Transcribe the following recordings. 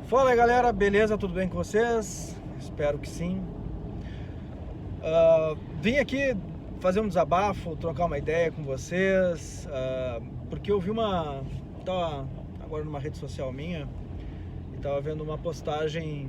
Fala aí, galera, beleza? Tudo bem com vocês? Espero que sim. Vim aqui fazer um desabafo, trocar uma ideia com vocês, porque eu vi tava agora numa rede social minha e tava vendo uma postagem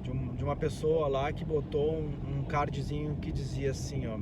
de uma pessoa lá que botou um cardzinho que dizia assim, ó: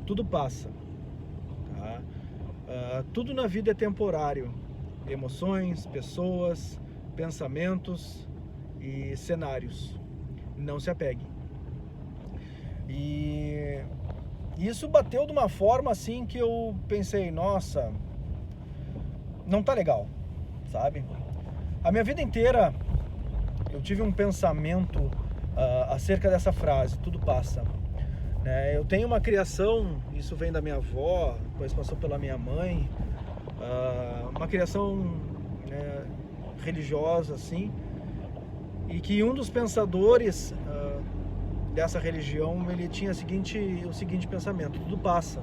tudo passa, tá? Tudo na vida é temporário, emoções, pessoas, pensamentos e cenários. Não se apegue. E isso bateu de uma forma assim que eu pensei, nossa, não tá legal, sabe? A minha vida inteira eu tive um pensamento acerca dessa frase, tudo passa, né? Eu tenho uma criação, isso vem da minha avó, depois passou pela minha mãe, uma criação, né, religiosa assim, e que um dos pensadores dessa religião, ele tinha o seguinte pensamento: tudo passa.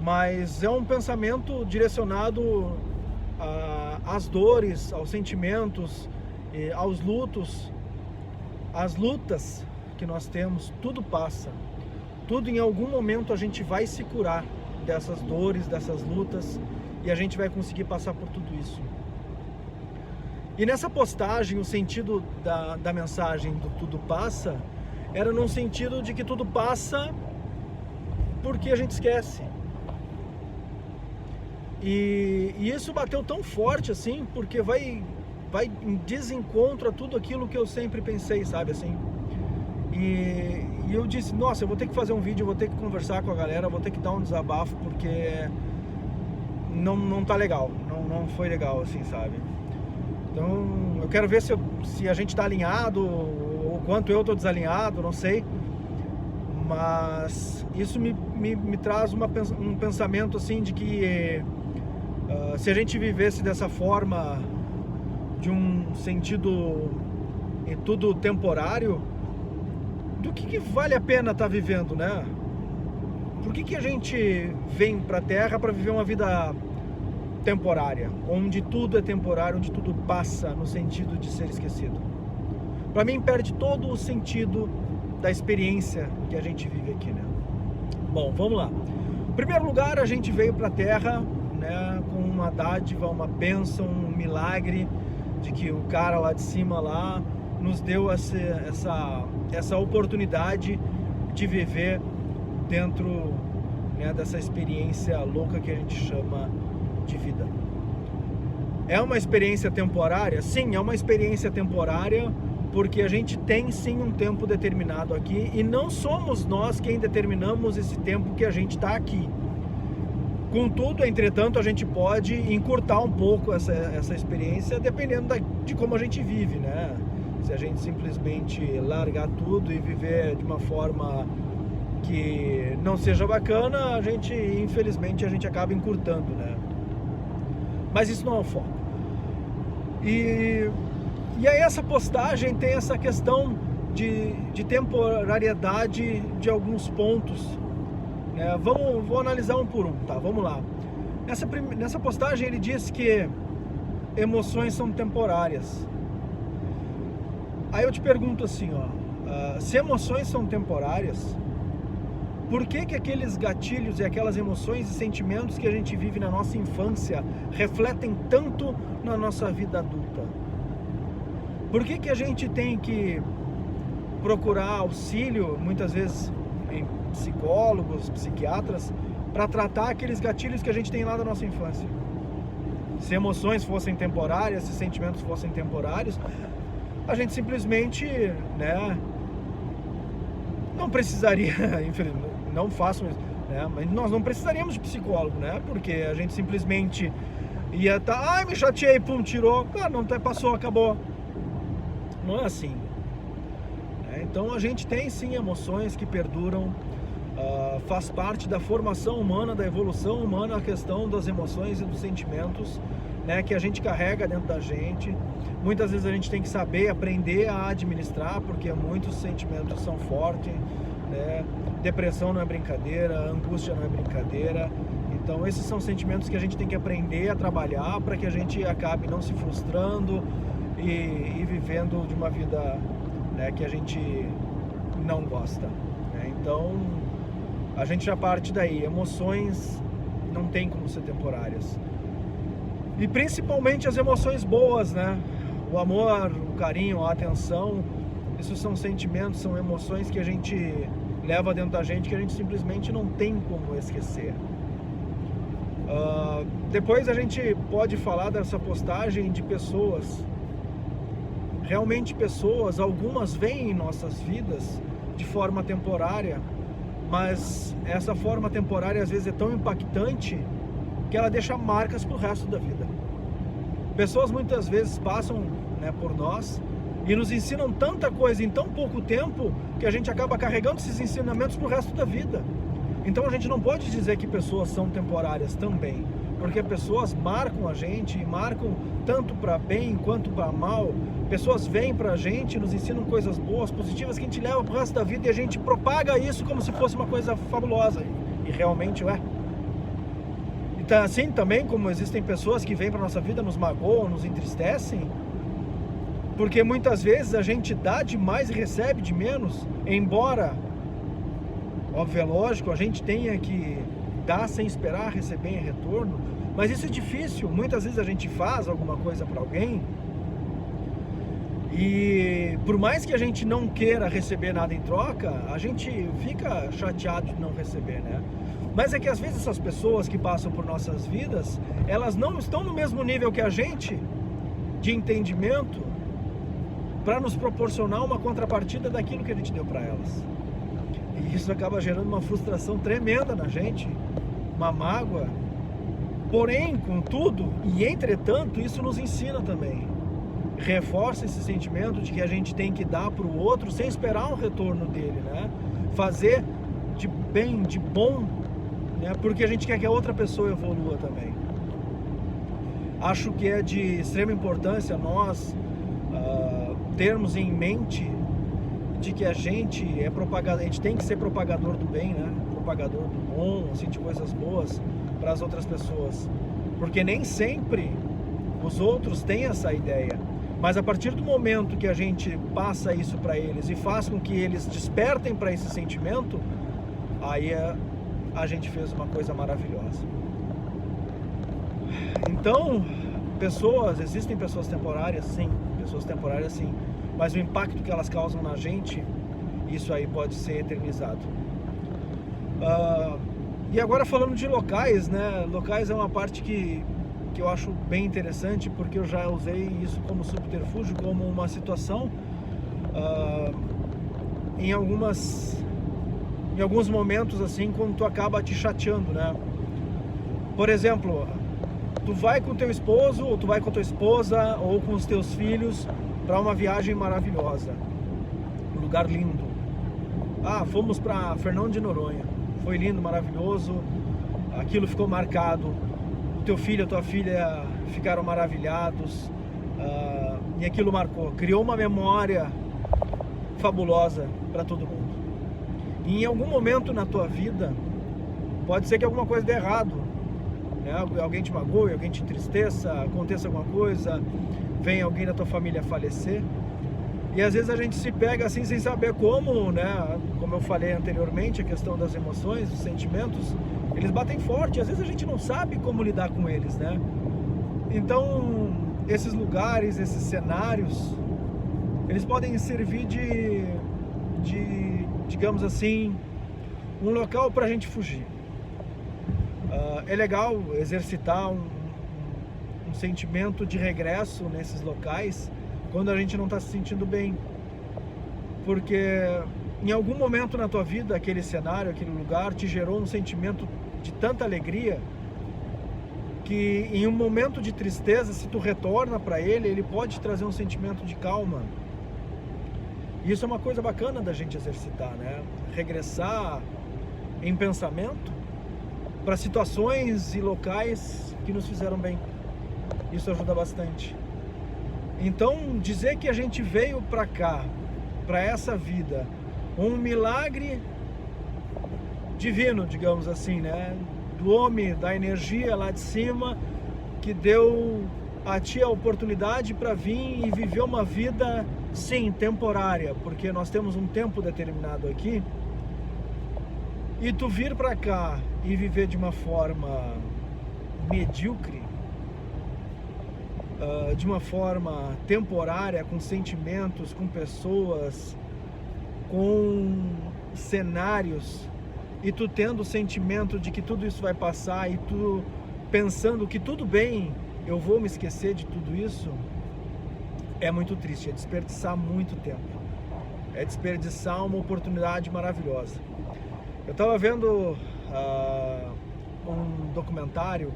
Mas é um pensamento direcionado às dores, aos sentimentos, aos lutos, às lutas que nós temos. Tudo passa. Tudo, em algum momento, a gente vai se curar dessas dores, dessas lutas, e a gente vai conseguir passar por tudo isso. E nessa postagem, o sentido da mensagem do tudo passa era num sentido de que tudo passa porque a gente esquece. E isso bateu tão forte assim, porque vai em desencontro a tudo aquilo que eu sempre pensei, sabe, assim. E eu disse, nossa, eu vou ter que fazer um vídeo, eu vou ter que conversar com a galera, eu vou ter que dar um desabafo, porque não tá legal, não foi legal, assim, sabe. Então, eu quero ver se a gente tá alinhado, ou quanto eu tô desalinhado, não sei. Mas isso me traz um pensamento, assim, de que se a gente vivesse dessa forma, de um sentido tudo temporário, do que vale a pena estar vivendo, né? Por que a gente vem pra Terra para viver uma vida temporária, onde tudo é temporário, onde tudo passa, no sentido de ser esquecido? Para mim, perde todo o sentido da experiência que a gente vive aqui, né? Bom, vamos lá. Em primeiro lugar, a gente veio para a Terra, né, com uma dádiva, uma bênção, um milagre, de que o cara lá de cima lá nos deu essa oportunidade de viver dentro, né, dessa experiência louca que a gente chama de vida. É uma experiência temporária? Sim, é uma experiência temporária, porque a gente tem sim um tempo determinado aqui, e não somos nós quem determinamos esse tempo que a gente está aqui. Contudo, entretanto, a gente pode encurtar um pouco essa experiência, dependendo de como a gente vive, né? Se a gente simplesmente largar tudo e viver de uma forma que não seja bacana, infelizmente, a gente acaba encurtando, né? Mas isso não é o foco. E aí essa postagem tem essa questão de temporariedade de alguns pontos, né? Vou analisar um por um, tá? Vamos lá. Nessa postagem ele diz que emoções são temporárias. Aí eu te pergunto assim, ó, se emoções são temporárias, por que aqueles gatilhos e aquelas emoções e sentimentos que a gente vive na nossa infância refletem tanto na nossa vida adulta? Por que a gente tem que procurar auxílio, muitas vezes, em psicólogos, psiquiatras, para tratar aqueles gatilhos que a gente tem lá da nossa infância? Se emoções fossem temporárias, se sentimentos fossem temporários, a gente simplesmente, né, não precisaria, infelizmente, não façam isso, né, mas nós não precisaríamos de psicólogo, né, porque a gente simplesmente ia estar, me chateei, pum, tirou, não, passou, acabou. Não é assim, né? Então a gente tem sim emoções que perduram, faz parte da formação humana, da evolução humana, a questão das emoções e dos sentimentos, né, que a gente carrega dentro da gente. Muitas vezes a gente tem que saber, aprender a administrar, porque muitos sentimentos são fortes, né? Depressão não é brincadeira, angústia não é brincadeira. Então esses são sentimentos que a gente tem que aprender a trabalhar para que a gente acabe não se frustrando e vivendo de uma vida, né, que a gente não gosta, né? Então a gente já parte daí. Emoções não tem como ser temporárias, e principalmente as emoções boas, né? O amor, o carinho, a atenção, isso são sentimentos, são emoções que a gente leva dentro da gente, que a gente simplesmente não tem como esquecer. Depois a gente pode falar dessa postagem de pessoas, realmente pessoas, algumas vêm em nossas vidas de forma temporária, mas essa forma temporária às vezes é tão impactante que ela deixa marcas pro resto da vida. Pessoas muitas vezes passam, né, por nós e nos ensinam tanta coisa em tão pouco tempo que a gente acaba carregando esses ensinamentos pro resto da vida. Então a gente não pode dizer que pessoas são temporárias também, porque pessoas marcam a gente, e marcam tanto para bem quanto para mal. Pessoas vêm pra gente, nos ensinam coisas boas, positivas, que a gente leva pro resto da vida e a gente propaga isso como se fosse uma coisa fabulosa, e realmente é. Então, assim também como existem pessoas que vêm pra nossa vida, nos magoam, nos entristecem, porque muitas vezes a gente dá demais e recebe de menos, embora, óbvio, é lógico, a gente tenha que dar sem esperar receber em retorno, mas isso é difícil. Muitas vezes a gente faz alguma coisa para alguém e por mais que a gente não queira receber nada em troca, a gente fica chateado de não receber, né? Mas é que às vezes essas pessoas que passam por nossas vidas, elas não estão no mesmo nível que a gente de entendimento para nos proporcionar uma contrapartida daquilo que a gente deu para elas. E isso acaba gerando uma frustração tremenda na gente, uma mágoa. Porém, contudo, e entretanto, isso nos ensina também. Reforça esse sentimento de que a gente tem que dar para o outro sem esperar um retorno dele, né? Fazer de bem, de bom, né? Porque a gente quer que a outra pessoa evolua também. Acho que é de extrema importância nós termos em mente de que a gente é propagador, a gente tem que ser propagador do bem, né? Propagador do bom, assim, de coisas boas para as outras pessoas, porque nem sempre os outros têm essa ideia, mas a partir do momento que a gente passa isso para eles e faz com que eles despertem para esse sentimento, aí a gente fez uma coisa maravilhosa. Então, existem pessoas temporárias, sim, mas o impacto que elas causam na gente, isso aí pode ser eternizado. E agora falando de locais, né? Locais é uma parte que eu acho bem interessante, porque eu já usei isso como subterfúgio, como uma situação em alguns momentos assim, quando tu acaba te chateando, né? Por exemplo, tu vai com teu esposo, ou tu vai com tua esposa, ou com os teus filhos para uma viagem maravilhosa, um lugar lindo. Fomos para Fernão de Noronha, foi lindo, maravilhoso, aquilo ficou marcado. O teu filho, a tua filha ficaram maravilhados, e aquilo marcou, criou uma memória fabulosa para todo mundo. E em algum momento na tua vida, pode ser que alguma coisa dê errado, né? Alguém te magoe, alguém te entristeça, aconteça alguma coisa, vem alguém da tua família falecer, e às vezes a gente se pega assim sem saber como, né? Como eu falei anteriormente, a questão das emoções, os sentimentos, eles batem forte, às vezes a gente não sabe como lidar com eles, né? Então, esses lugares, esses cenários, eles podem servir de digamos assim, um local para a gente fugir. É legal exercitar um sentimento de regresso nesses locais quando a gente não está se sentindo bem, porque em algum momento na tua vida aquele cenário, aquele lugar te gerou um sentimento de tanta alegria que em um momento de tristeza, se tu retorna para ele pode te trazer um sentimento de calma. E isso é uma coisa bacana da gente exercitar, né? Regressar em pensamento para situações e locais que nos fizeram bem. Isso ajuda bastante. Então, dizer que a gente veio para cá, para essa vida, um milagre divino, digamos assim, né? Do homem, da energia lá de cima, que deu a ti a oportunidade para vir e viver uma vida, sim, temporária, porque nós temos um tempo determinado aqui, e tu vir para cá e viver de uma forma medíocre, de uma forma temporária, com sentimentos, com pessoas, com cenários, e tu tendo o sentimento de que tudo isso vai passar, e tu pensando que tudo bem, eu vou me esquecer de tudo isso, é muito triste, é desperdiçar muito tempo, é desperdiçar uma oportunidade maravilhosa. Eu estava vendo um documentário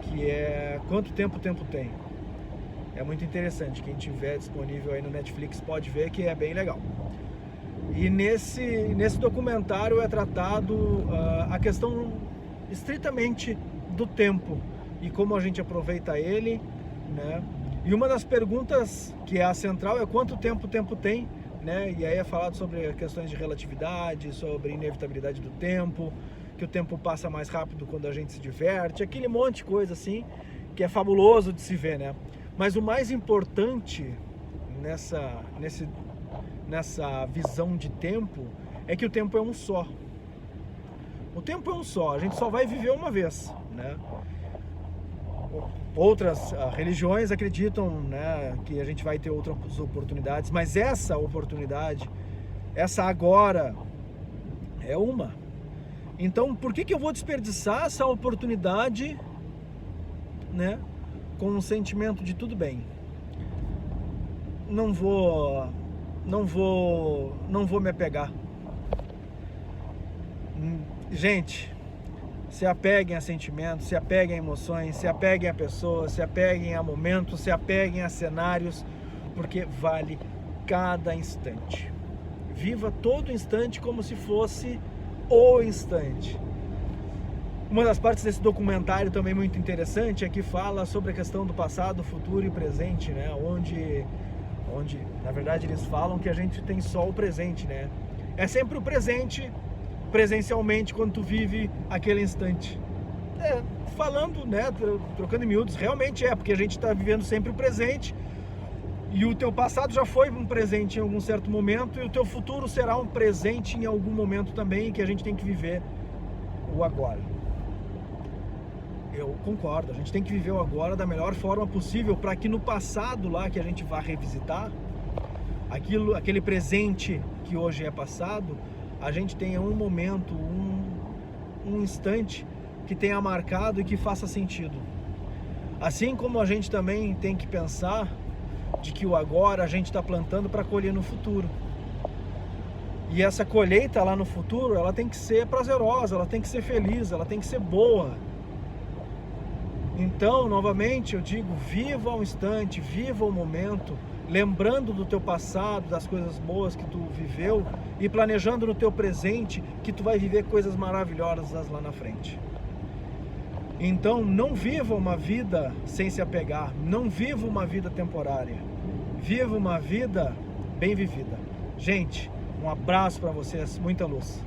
que é Quanto Tempo o Tempo Tem. É muito interessante, quem tiver disponível aí no Netflix pode ver, que é bem legal. E nesse documentário é tratado a questão estritamente do tempo e como a gente aproveita ele, né? E uma das perguntas que é a central é quanto tempo o tempo tem, né? E aí é falado sobre questões de relatividade, sobre inevitabilidade do tempo, que o tempo passa mais rápido quando a gente se diverte, aquele monte de coisa assim, que é fabuloso de se ver, né? Mas o mais importante nessa visão de tempo é que o tempo é um só. O tempo é um só, a gente só vai viver uma vez, né? Outras religiões acreditam, né, que a gente vai ter outras oportunidades, mas essa oportunidade, essa agora, é uma. Então, por que eu vou desperdiçar essa oportunidade, né, com um sentimento de tudo bem? Não vou me apegar. Gente, se apeguem a sentimentos, se apeguem a emoções, se apeguem a pessoas, se apeguem a momentos, se apeguem a cenários, porque vale cada instante. Viva todo instante como se fosse o instante. Uma das partes desse documentário também muito interessante é que fala sobre a questão do passado, futuro e presente, né? Onde na verdade eles falam que a gente tem só o presente, né? É sempre o presente, presencialmente, quando tu vive aquele instante. Falando, né, trocando em miúdos, realmente porque a gente está vivendo sempre o presente, e o teu passado já foi um presente em algum certo momento, e o teu futuro será um presente em algum momento também, que a gente tem que viver o agora. Eu concordo, a gente tem que viver o agora da melhor forma possível, para que no passado lá que a gente vai revisitar, aquele presente que hoje é passado, a gente tenha um momento, um instante que tenha marcado e que faça sentido. Assim como a gente também tem que pensar de que o agora a gente está plantando para colher no futuro. E essa colheita lá no futuro, ela tem que ser prazerosa, ela tem que ser feliz, ela tem que ser boa. Então, novamente, eu digo, viva o instante, viva o momento, lembrando do teu passado, das coisas boas que tu viveu, e planejando no teu presente que tu vai viver coisas maravilhosas lá na frente. Então, não viva uma vida sem se apegar, não viva uma vida temporária, viva uma vida bem vivida. Gente, um abraço para vocês, muita luz.